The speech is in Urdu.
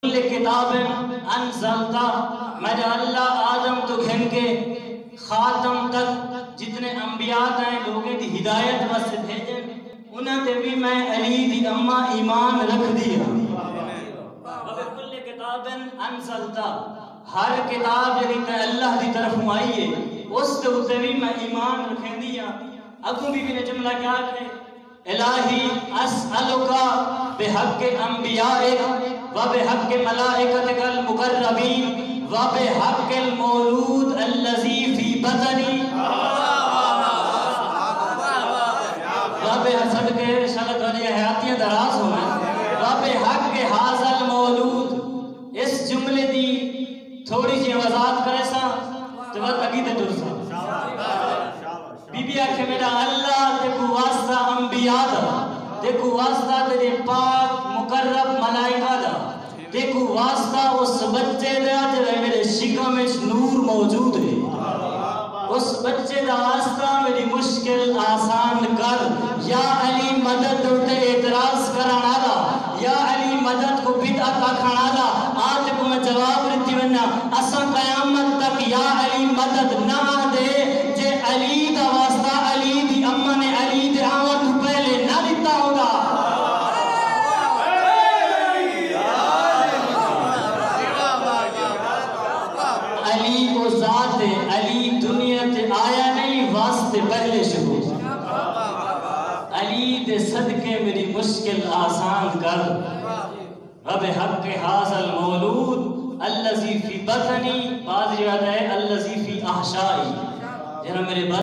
کتاب انزلتا، میں نے اللہ آدم تو گھن کے خاتم تک جتنے انبیاء ہیں لوگیں دی ہدایت واسطے بھیجے انہاں تے بھی میں علی دی اما ایمان رکھ دیا۔ وَبِكُلِّ كِتَابٍ انزلتا، ہر کتاب جڑی تے اللہ دی طرف آئی ہے اس تے اوتے بھی میں ایمان رکھیں دیا۔ اگوں بھی نے جملہ کیا کہ الہی اسألکا بحق انبیائک وبحق ملائکتک المقربین وبحق المولود الذی فی بطنی وبحق صدقے شغل والی حیاتیاں دراز ہوئے وبحق ھذا المولود۔ اس جملے دی تھوڑی جی وضاحت کرے سا تو بات عقیدت درسا بی بی آکھے میرا اللہ تے کو واسطہ انبیاء دا، تے کو واسطہ تے پاک مقرب ملائکہ دا، تے کو واسطہ اس بچے دا جڑے میرے شکم میں نور موجود ہے، اس بچے دا واسطہ میری مشکل آسان کر۔ یا علی مدد اٹھے اعتراض کرانا دا، یا علی مدد کو بدعت کھانا دا۔ آج کو میں جواب رہتی ورنہ اساں قیامت تک یا علی مدد نہ دے جے علی دا واسطہ علی دی اما نے علی دے آمد تو پہلے نہ دیتا ہوگا۔ علی کو ذات ہے، علی دنیا تے آیا نہیں واسطے پہلے شروع۔ علی دے صدقے میری مشکل آسان کر۔ رب حق ھذا المولود الذی فی بطنی، بعض روایت ہے الذی فی احشائی، جنہاں میرے